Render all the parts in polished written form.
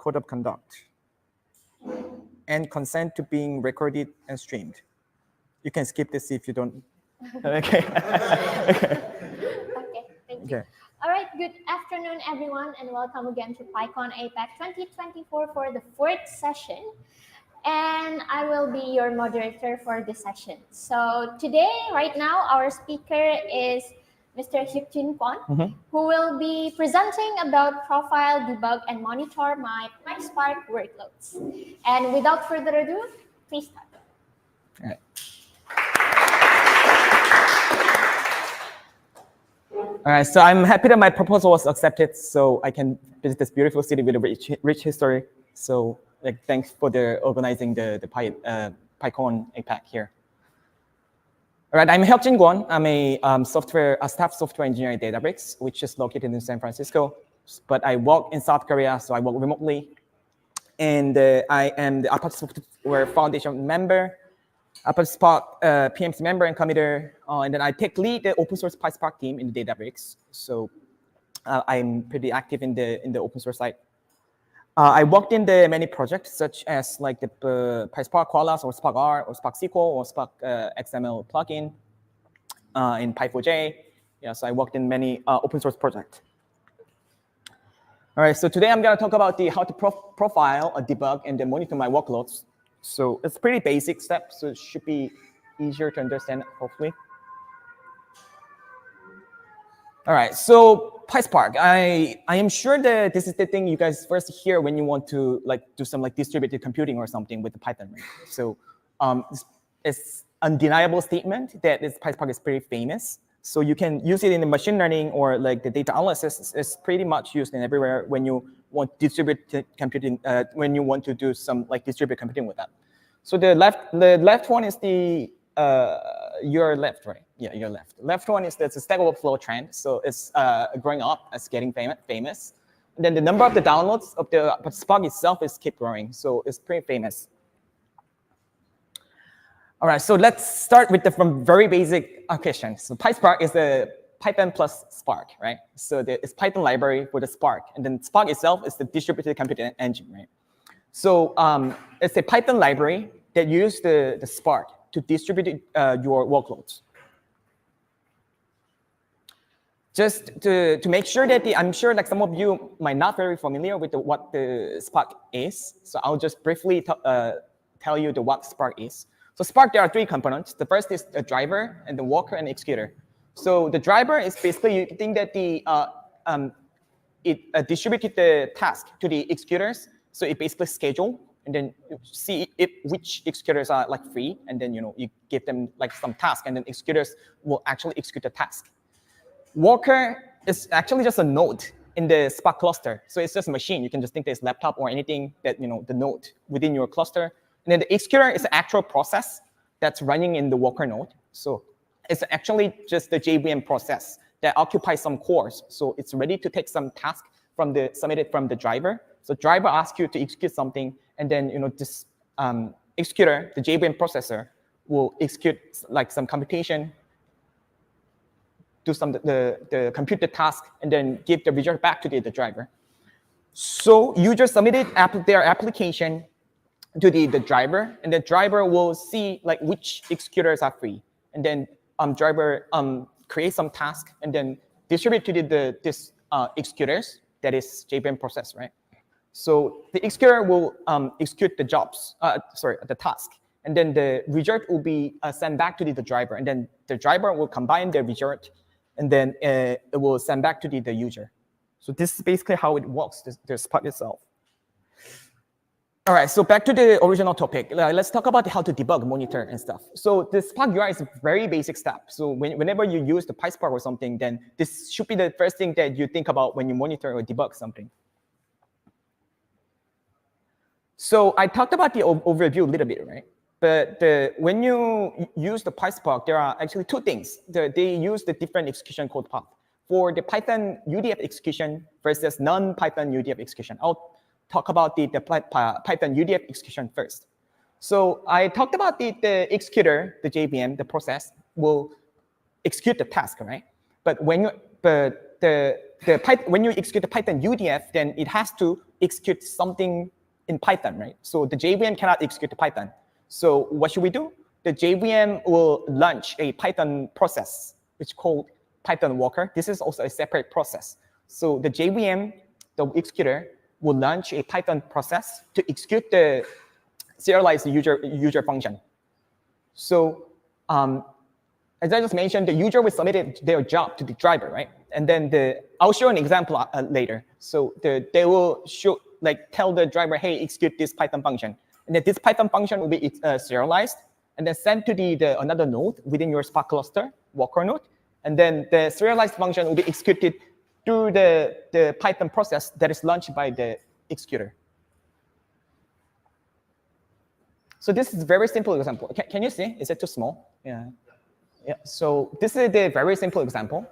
code of conduct, and consent to being recorded and streamed. You can skip this if you don't. Okay. Okay, thank you. All right, good afternoon, everyone, and welcome again to Pycon APAC 2024 for the 4th session. And I will be your moderator for this session. So today, right now, our speaker is Mr. Hyuk-Jin Kwon, who will be presenting about profile, debug, and monitor my PySpark workloads. And without further ado, please start. All right. All right, so I'm happy that my proposal was accepted, so I can visit this beautiful city with a rich history. So, thanks for organizing the Pycon APAC here. All right, I'm Hyuk-Jin Kwon. I'm a staff software engineer at Databricks, which is located in San Francisco. But I work in South Korea, so I work remotely. And I am the APAC Software Foundation member, PySpark PMC member and committer, and then I take lead the open source PySpark team in the Databricks. So I'm pretty active in the open source side. I worked in the many projects such as like the PySpark Koalas or Spark R or Spark SQL or Spark XML plugin in Py4j. Yeah, so I worked in many open source projects. All right, so today I'm going to talk about how to profile, debug, and then monitor my workloads. So it's a pretty basic step, so it should be easier to understand, hopefully. All right, so PySpark. I am sure that this is the thing you guys first hear when you want to do some distributed computing or something with the Python, right? So it's undeniable statement that PySpark is pretty famous. So you can use it in the machine learning or the data analysis. It's pretty much used in everywhere when you want distributed computing, when you want to do some distributed computing with that. So the left one is the your left, right? Yeah, your left. Left one is that's a Stack Overflow trend. So it's growing up, it's getting famous. And then the number of the downloads of the Spark itself is keep growing. So it's pretty famous. All right, so let's start with from very basic question. So PySpark is the Python plus Spark, right? So it's Python library for the Spark, and then Spark itself is the distributed computing engine, right? So it's a Python library that uses the Spark to distribute your workloads. Just to make sure that I'm sure some of you might not very familiar with what the Spark is. So I'll just briefly tell you what Spark is. So Spark, there are 3 components. The first is the driver, and the worker, and executor. So the driver is basically you think that it distributed the task to the executors. So it basically schedule and then see which executors are free, and then you give them some task, and then executors will actually execute the task. Worker is actually just a node in the Spark cluster. So it's just a machine. You can just think there's laptop or anything that the node within your cluster. And then the executor is an actual process that's running in the worker node. So it's actually just the JVM process that occupies some cores. So it's ready to take some task submitted from the driver. So driver asks you to execute something, and then this executor, the JVM processor, will execute some computation, do the compute the task, and then give the result back to the driver. So user submitted their application to the driver, and the driver will see which executors are free, and then driver create some task and then distribute to this executors, that is JVM process, right? So the executor will execute the the task, and then the result will be sent back to the driver, and then the driver will combine the result, and then it will send back to the user. So this is basically how it works, the Spark itself. All right, so back to the original topic. Let's talk about how to debug, monitor, and stuff. So the Spark UI is a very basic step. So whenever you use the PySpark or something, then this should be the first thing that you think about when you monitor or debug something. So I talked about the overview a little bit, right? But when you use the PySpark, there are actually 2 things. They use the different execution code path. For the Python UDF execution versus non-Python UDF execution, I'll talk about the Python UDF execution first. So I talked about the executor, the JVM, the process will execute the task, right? But when you execute the Python UDF, then it has to execute something in Python, right? So the JVM cannot execute the Python. So what should we do? The JVM will launch a Python process, which is called Python worker. This is also a separate process. So the JVM, the executor, will launch a Python process to execute the serialized user function. So as I just mentioned, the user will submit their job to the driver, right? And then I'll show an example later. So they will tell the driver, hey, execute this Python function. And then this Python function will be serialized and then sent to another node within your Spark cluster, worker node. And then the serialized function will be executed through the Python process that is launched by the executor. So this is a very simple example. Can you see? Is it too small? Yeah. So this is the very simple example.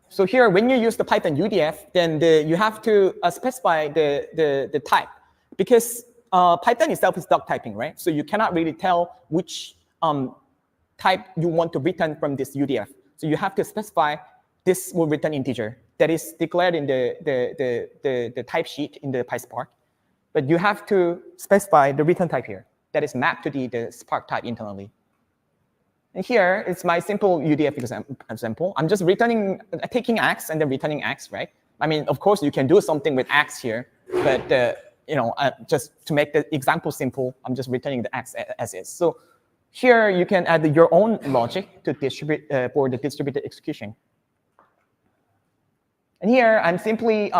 So here, when you use the Python UDF, then you have to specify the type, because Python itself is duck typing, right? So you cannot really tell which type you want to return from this UDF. So you have to specify this will return integer that is declared in the type sheet in the PySpark. But you have to specify the return type here that is mapped to the Spark type internally. And here, it's my simple UDF example. I'm just taking X and then returning X, right? I mean, of course, you can do something with X here, but just to make the example simple, I'm just returning the X as is. So here, you can add your own logic to distribute for the distributed execution. And here, I'm simply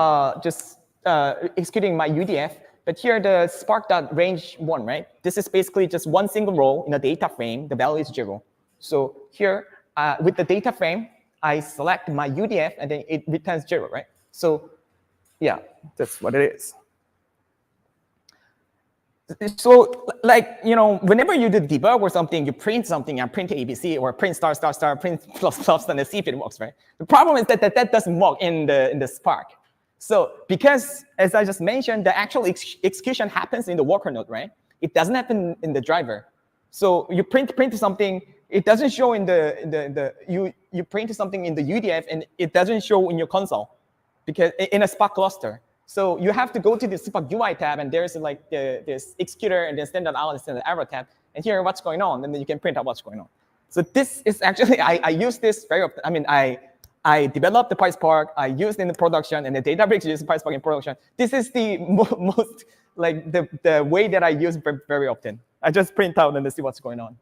just executing my UDF. But here, the Spark.range1, right? This is basically just one single row in a data frame. The value is 0. So here, with the data frame, I select my UDF, and then it returns 0, right? So yeah, that's what it is. So whenever you do debug or something, you print something and print ABC or print star, print plus, and see if it works, right? The problem is that doesn't work in the Spark. So because, as I just mentioned, the actual execution happens in the worker node, right? It doesn't happen in the driver. So you print something, it doesn't show in you print something in the UDF, and it doesn't show in your console, because in a Spark cluster. So you have to go to the Spark UI tab, and there's this executor, and then standard out and standard error tab, and here what's going on, and then you can print out what's going on. So this is actually, I use this very often. I mean, I developed the PySpark, I used it in the production, and the Databricks uses PySpark in production. This is the most, the way that I use very often. I just print out and see what's going on.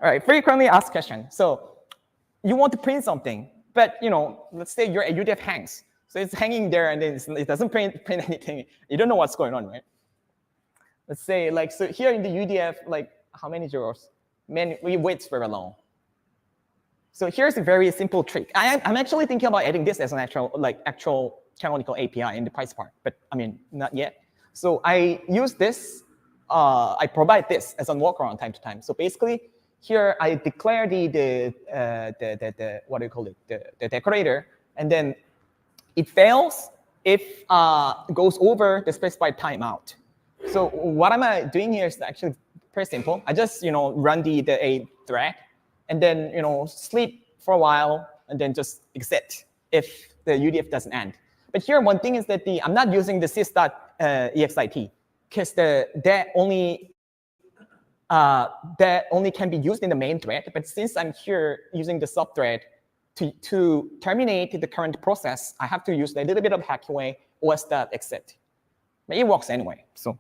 All right, frequently asked question. So you want to print something, but let's say your UDF hangs. So it's hanging there, and then it doesn't print anything. You don't know what's going on, right? Let's say, so here in the UDF, how many zeros? Man, we wait very long. So here's a very simple trick. I'm actually thinking about adding this as an actual canonical API in the PySpark, but I mean, not yet. So I use this. I provide this as a workaround time to time. So basically, here I declare the what do you call it? The decorator, and then it fails if it goes over the specified timeout. So what am I doing here is actually pretty simple. I just run a thread, and then sleep for a while, and then just exit if the UDF doesn't end. But here, one thing is that I'm not using the sys.exit, because that only can be used in the main thread. But since I'm here using the subthread to terminate the current process, I have to use a little bit of hacky way os.exit. But it works anyway. So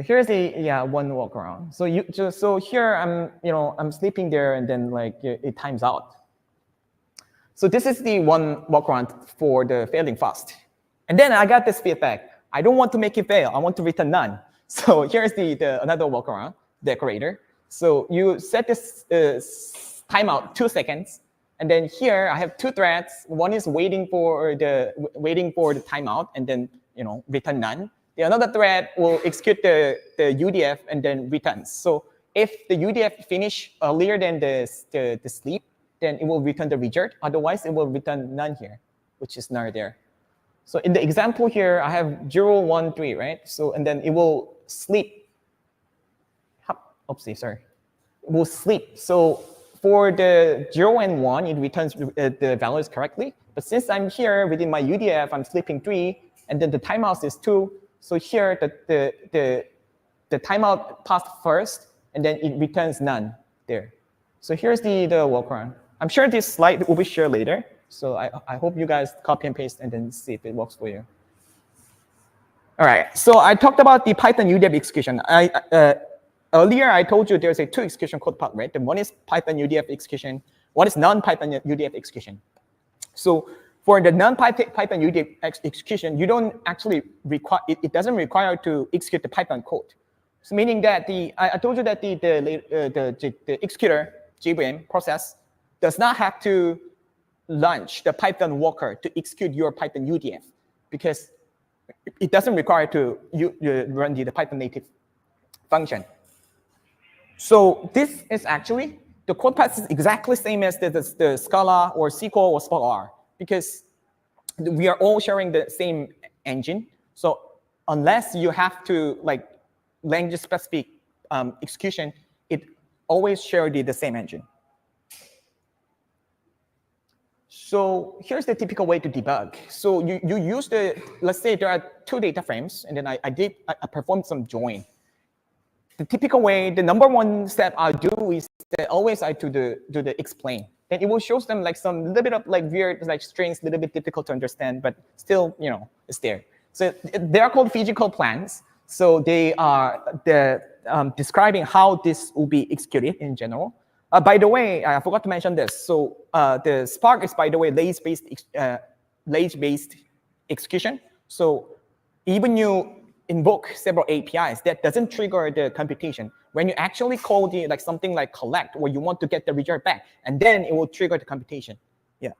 here's one workaround. So here I'm sleeping there, and then it times out. So this is the one workaround for the failing fast. And then I got this feedback. I don't want to make it fail. I want to return none. So here's another workaround, decorator. So you set this timeout 2 seconds, and then here I have 2 threads. One is waiting for the timeout, and then return none. The another thread will execute the UDF and then returns. So if the UDF finish earlier than the sleep, then it will return the reject. Otherwise, it will return none here, which is none there. So in the example here, I have 0, 1, 3, right? So and then it will sleep. Oopsie, sorry. It will sleep. So for the 0 and 1, it returns the values correctly. But since I'm here within my UDF, I'm sleeping 3, and then the timeout is 2. So here, the timeout passed first, and then it returns none there. So here's the workaround. I'm sure this slide will be shared later. So I hope you guys copy and paste and then see if it works for you. All right, so I talked about the Python UDF execution. Earlier, I told you there's a 2 execution code part, right? The one is Python UDF execution. One is non-Python UDF execution. So for the non-Python UDF execution, you don't actually require, it doesn't require to execute the Python code. So meaning that I told you that the executor, JVM process, does not have to launch the Python worker to execute your Python UDF, because it doesn't require to you run the Python native function. So this is actually, the code path is exactly the same as the Scala or SQL or Spark R, because we are all sharing the same engine. So unless you have to like language specific execution, it always shares the same engine. So here's the typical way to debug. So you use let's say there are 2 data frames, and then I performed some join. The typical way, the number 1 step I do is that always I do the explain. Then it will show them like some little bit of like weird like strings, a little bit difficult to understand, but still, it's there. So they are called physical plans. So they are describing how this will be executed in general. By the way, I forgot to mention this. So the Spark is, by the way, lazy-based execution. So even you invoke several APIs, that doesn't trigger the computation. When you actually call something like collect, where you want to get the result back, and then it will trigger the computation. Yeah.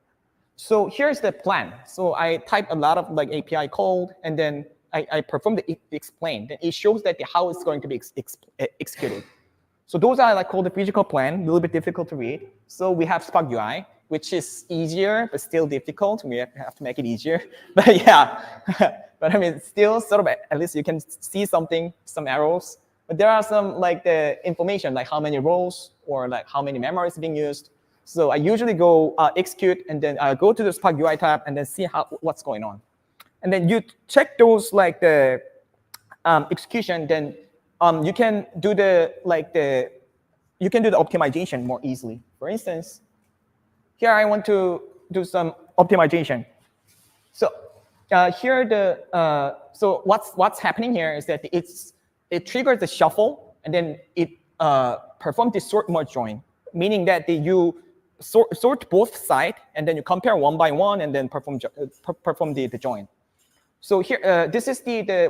So here's the plan. So I type a lot of like API code, and then I perform the explain. Then it shows that how it's going to be executed. So those are like called the physical plan, a little bit difficult to read. So we have Spark UI, which is easier, but still difficult. We have to make it easier. But yeah, but I mean, still sort of, at least you can see something, some arrows. But there are some like the information, like how many rows or like how many memories being used. So I usually go execute, and then I go to the Spark UI tab and then see what's going on. And then you check those like the execution, then you can do the optimization more easily. For instance, here I want to do some optimization. So here so what's happening here is that it triggers the shuffle, and then it performs the sort merge join, meaning that you sort both sides, and then you compare one by one, and then perform the join. So here this is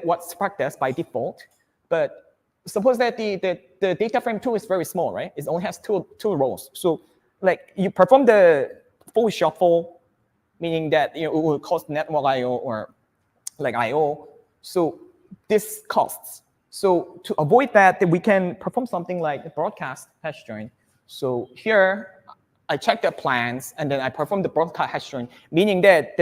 what Spark does by default, but suppose that the data frame 2 is very small, right? It only has two rows. So like you perform the full shuffle, meaning that it will cost network I/O or like I/O. So this costs. So to avoid that, we can perform something like the broadcast hash join. So here I check the plans, and then I perform the broadcast hash join, meaning that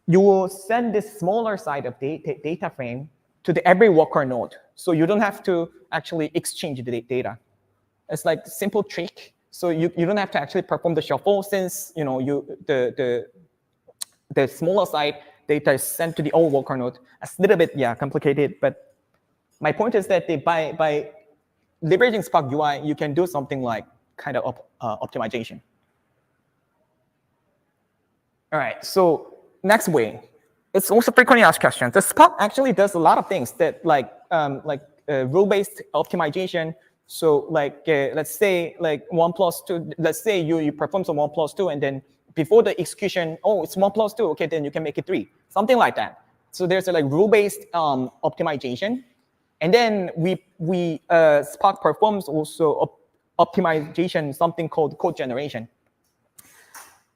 you will send this smaller side of the data frame to every worker node. So you don't have to actually exchange the data. It's like a simple trick. So you don't have to actually perform the shuffle, since the smaller side data is sent to the old worker node. It's a little bit complicated, but my point is that by leveraging Spark UI, you can do something like kind of optimization. All right, so next way. It's also frequently asked questions. The Spark actually does a lot of things that rule-based optimization. So like let's say like 1 + 2. Let's say you perform some 1 + 2, and then before the execution, oh, it's 1 + 2. Okay, then you can make it 3, something like that. So there's a like rule-based optimization, and then Spark performs also optimization, something called code generation.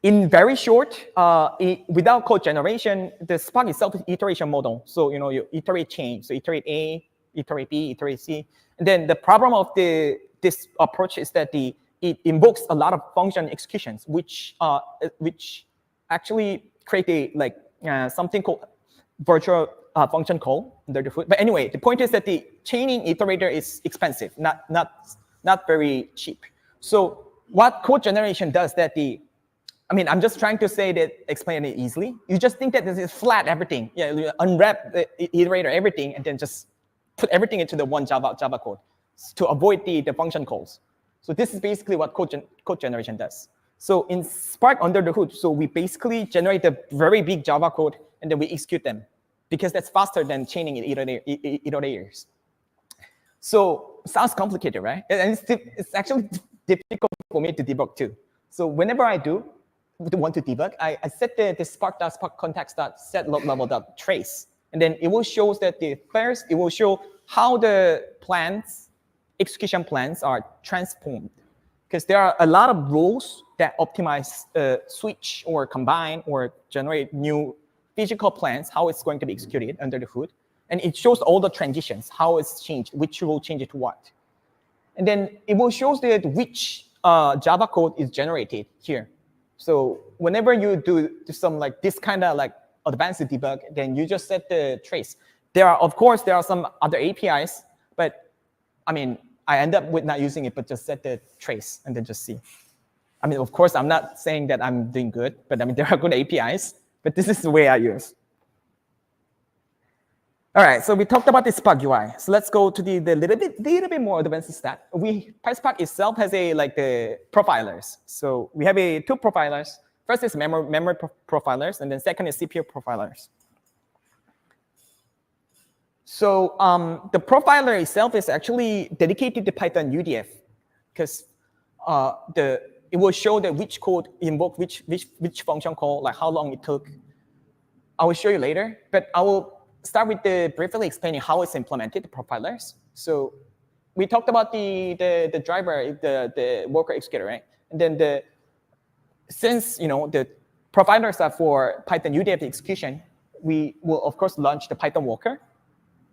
In very short, without code generation, the Spark itself is iteration model. So you iterate change. So iterate A, iterate B, iterate C. And then the problem of this approach is that it invokes a lot of function executions, which actually create something called virtual function call under the hood. But anyway, the point is that the chaining iterator is expensive, not very cheap. So what code generation does I'm just trying to say that, explain it easily. You just think that this is flat everything. Yeah, you unwrap the iterator everything and then just put everything into the one Java code to avoid the function calls. So this is basically what code generation does. So in Spark under the hood, so we basically generate a very big Java code and then we execute them because that's faster than chaining iterators. So sounds complicated, right? And it's actually difficult for me to debug too. So whenever I want to debug, I set the spark.spark context.set level.trace. And then it will show that it will show how the execution plans are transformed. Because there are a lot of rules that optimize switch or combine or generate new physical plans, how it's going to be executed under the hood. And it shows all the transitions, how it's changed, which rule changes to what. And then it will show that which Java code is generated here. So whenever you do some like this kind of like advanced debug, then you just set the trace. Of course, there are some other APIs, but I end up with not using it, but just set the trace and then just see. Of course, I'm not saying that I'm doing good, but there are good APIs, but this is the way I use. All right, so we talked about the Spark UI. So let's go to the little bit more advanced stuff. PySpark itself has the profilers. So we have two profilers. First is memory profilers, and then second is CPU profilers. So the profiler itself is actually dedicated to Python UDF, because it will show that which code invoked which function call, like how long it took. I will show you later, but I will start with briefly explaining how it's implemented, the profilers. So we talked about the driver, the worker executor, right? And then since the profilers are for Python UDF execution, we will of course launch the Python worker.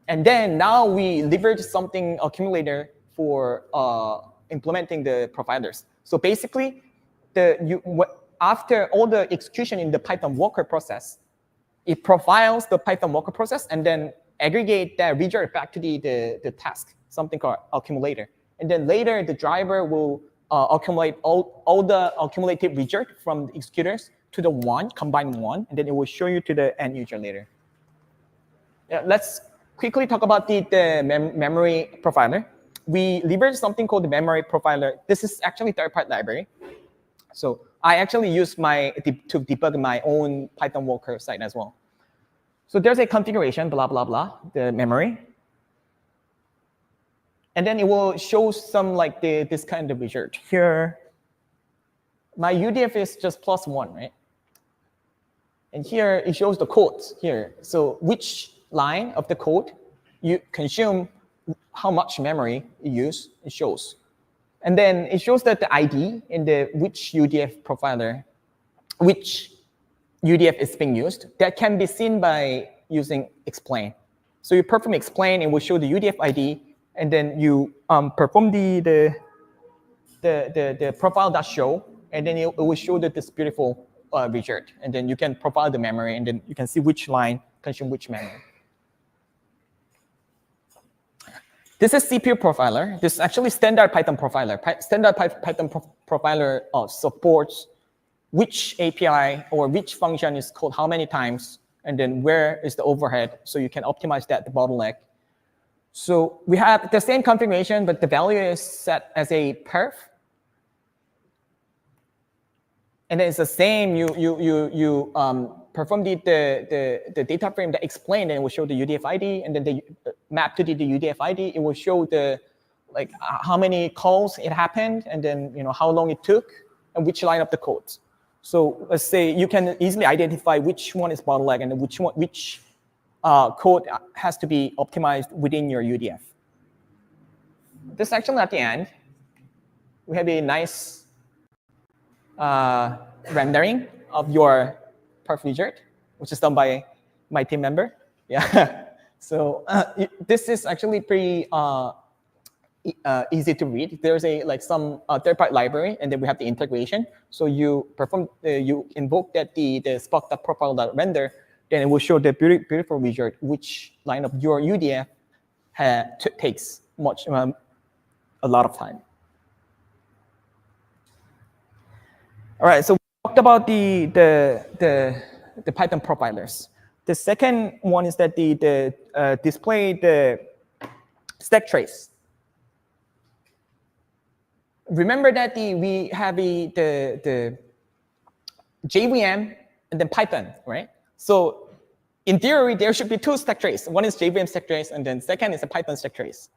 And then now we leverage something accumulator for implementing the profilers. So basically, after all the execution in the Python worker process, it profiles the Python worker process and then aggregate that result back to the task, something called accumulator. And then later, the driver will accumulate all the accumulated result from the executors to the one, combine one, and then it will show you to the end user later. Yeah, let's quickly talk about the memory profiler. We leverage something called the memory profiler. This is actually third-party library. So I actually use to debug my own Python worker site as well. So there's a configuration, blah, blah, blah, the memory. And then it will show some this kind of result. Here, my UDF is just +1, right? And here it shows the codes here. So which line of the code you consume, how much memory you use, it shows. And then it shows that the ID in which UDF profiler, which UDF is being used. That can be seen by using explain. So you perform explain, it will show the UDF ID, and then you perform the profile.show, and then it will show this beautiful result. And then you can profile the memory, and then you can see which line consume which memory. This is CPU profiler. This is actually standard Python profiler. Standard Python profiler supports which API or which function is called how many times, and then where is the overhead, so you can optimize that, the bottleneck. So we have the same configuration, but the value is set as a perf. And then it's the same. You perform the data frame that explained, and it will show the UDF ID, and then they map to the UDF ID. It will show how many calls it happened, and then how long it took, and which line of the codes. So let's say you can easily identify which one is bottleneck and which code has to be optimized within your UDF. This is actually at the end. We have a nice rendering of your perf result, which is done by my team member. Yeah. So this is actually pretty easy to read. There's some third-party library, and then we have the integration. So you invoke the spark.profile.render, then it will show the beautiful result, which line of your UDF takes a lot of time. All right, so we talked about the Python profilers. The second one is that the display the stack trace. Remember that we have the JVM and then Python, right? So in theory, there should be two stack trace. One is JVM stack trace, and then second is a Python stack trace.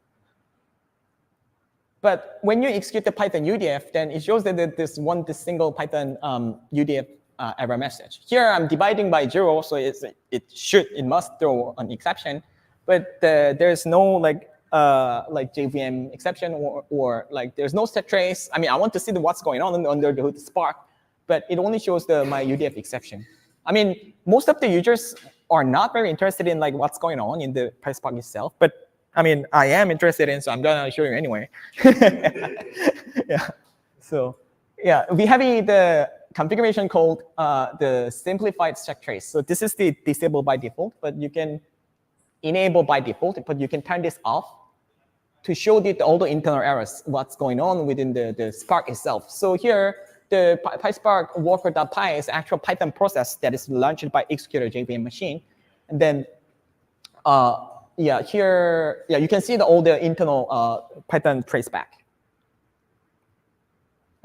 But when you execute the Python UDF, then it shows that there's this single Python UDF error message. Here I'm dividing by 0, so it must throw an exception. But there's no like JVM exception or like there's no stack trace. I mean, I want to see what's going on under the hood Spark, but it only shows my UDF exception. I mean, most of the users are not very interested in like what's going on in the PySpark itself, but I mean, I am interested in, so I'm gonna show you anyway. Yeah. So yeah, we have the configuration called the simplified stack trace. So this is the disable by default, but you can enable by default, but you can turn this off to show all the internal errors, what's going on within the Spark itself. So here, the PySpark worker.py is actual Python process that is launched by executor JVM machine. And then yeah, here, yeah, you can see all the internal Python traceback.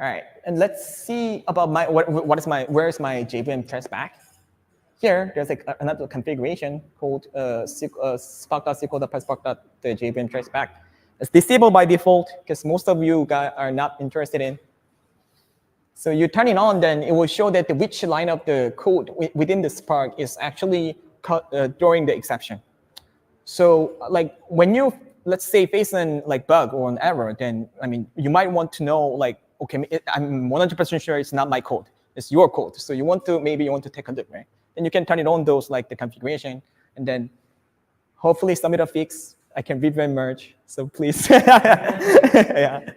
All right, and let's see about where's my JVM traceback. Here, there's like another configuration called spark.sql.pyspark.jvm traceback. It's disabled by default because most of you guys are not interested in. So you turn it on, then it will show that which line of the code within the Spark is actually throwing the exception. So like when you, let's say, face an like bug or an error, then I mean, you might want to know like, okay, I'm 100% sure it's not my code, it's your code. So maybe you want to take a look, right? And you can turn it on those like the configuration, and then hopefully submit a fix. I can review and merge. So please, yeah,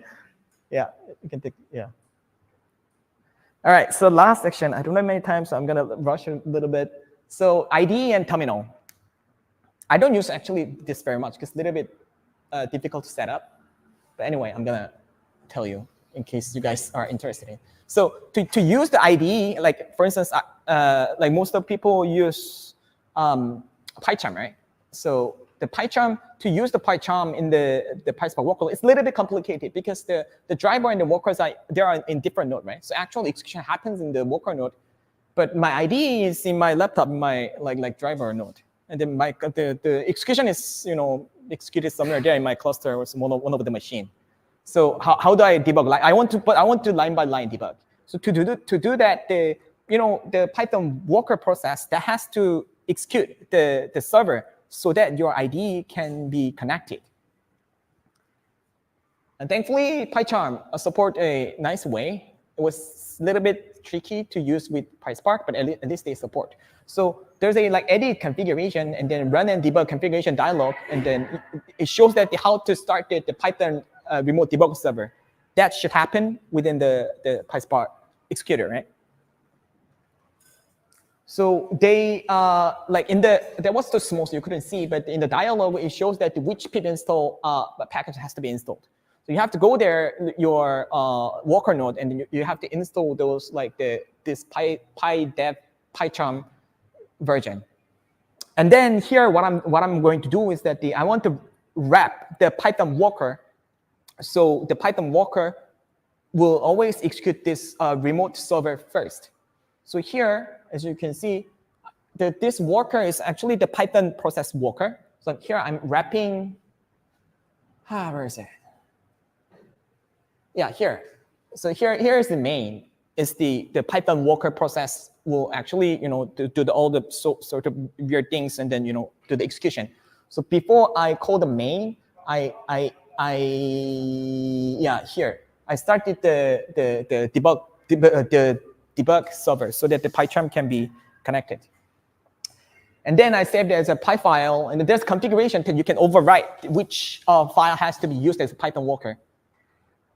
you can take, yeah. All right, so last section. I don't have many time, so I'm gonna rush a little bit. So IDE and terminal. I don't use actually this very much because it's a little bit difficult to set up. But anyway, I'm gonna tell you in case you guys are interested in. So to use the IDE, like for instance, like most of people use PyCharm, right? So the PyCharm, to use the PyCharm in the PySpark workload, it's a little bit complicated because the driver and the workers are in different node, right? So actual execution happens in the worker node, but my IDE is in my laptop, my like driver node, and then the execution is executed somewhere there in my cluster or one of the machine. So how do I debug? Like I want to line by line debug. So to do that, the Python worker process that has to execute the server so that your IDE can be connected. And thankfully, PyCharm support a nice way. It was a little bit tricky to use with PySpark, but at least they support. So there's a like edit configuration and then run and debug configuration dialog, and then it shows that how to start the Python remote debug server. That should happen within the PySpark executor, right? So they like that was too small, so you couldn't see, but in the dialog it shows that which pip install package has to be installed. So you have to go there, your worker node, and then you have to install those like this PyDev PyCharm version. And then here, what I'm going to do is that I want to wrap the Python worker. So the Python worker will always execute this remote server first. So here, as you can see, this worker is actually the Python process worker. So here I'm wrapping, where is it? Yeah, here. So here is the main. Is the Python worker process will actually do all the sort of weird things and then do the execution. So before I call the main, here I started the debug server so that the PyCharm can be connected. And then I saved it as a Py file, and there's configuration that you can overwrite which file has to be used as a Python worker.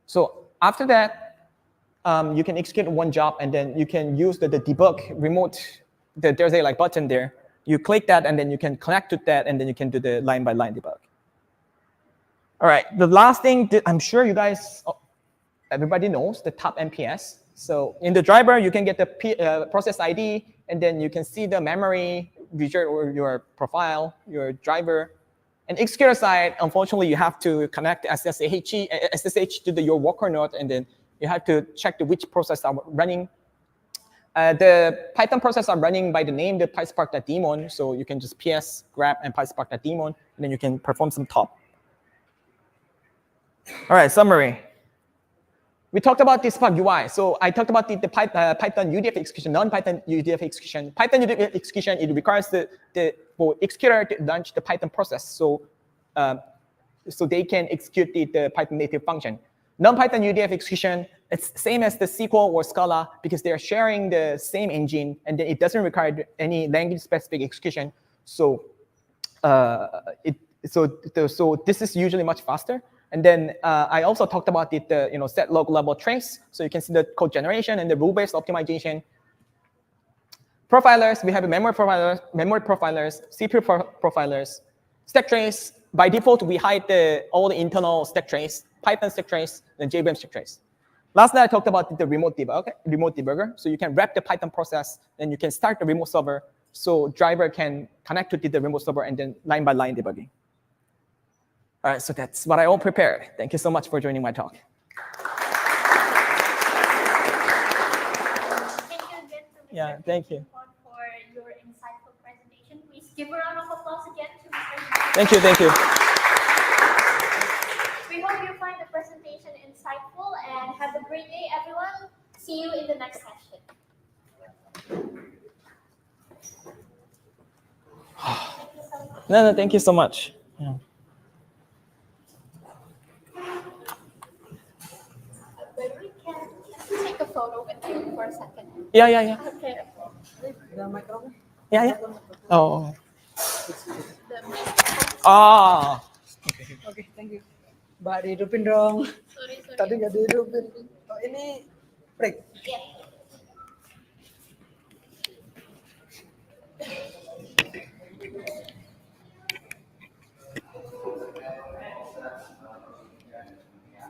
So after that, you can execute one job, and then you can use the debug remote. There's a like button there. You click that, and then you can connect to that, and then you can do the line by line debug. All right, the last thing that I'm sure you guys, everybody knows the top MPS. So in the driver, you can get the process ID, and then you can see the memory, or your profile, your driver. And executor side, unfortunately, you have to connect SSH to your worker node, and then you have to check which process are running. The Python process are running by the name the PySpark.daemon, so you can just ps grab and PySpark.daemon, and then you can perform some top. All right, summary. We talked about this Spark UI. So I talked about the Python UDF execution, non-Python UDF execution. Python UDF execution, it requires for executor to launch the Python process, so they can execute the Python native function. Non-Python UDF execution, it's same as the SQL or Scala because they are sharing the same engine, and then it doesn't require any language-specific execution. So so this is usually much faster. And then I also talked about the set log level trace, so you can see the code generation and the rule-based optimization. Profilers, we have a memory profilers, CPU profilers, stack trace. By default, we hide all the internal stack trace, Python stack trace, and JVM stack trace. Lastly, I talked about the remote debugger. So you can wrap the Python process, then you can start the remote server, so driver can connect to the remote server and then line by line debugging. All right, so that's what I all prepared. Thank you so much for joining my talk. Thank you again to Mr. Yeah, thank you. For your insightful presentation. Please give a round of applause again to Mr. Thank you, thank you. We hope you find the presentation insightful, and have a great day, everyone. See you in the next session. No, thank you so much. Yeah. Can I take a photo with you for a second? Yeah. Okay. Yeah. Oh. Oke, thank you. Mbak dihidupin dong. Sorry. Tadi nggak dihidupin. Oh, ini break. Yeah.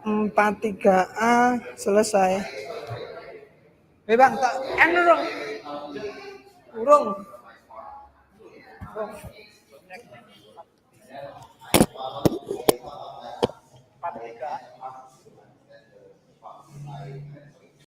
Empat 3A selesai. Bang, tak anu dong. Urung. 4 3A.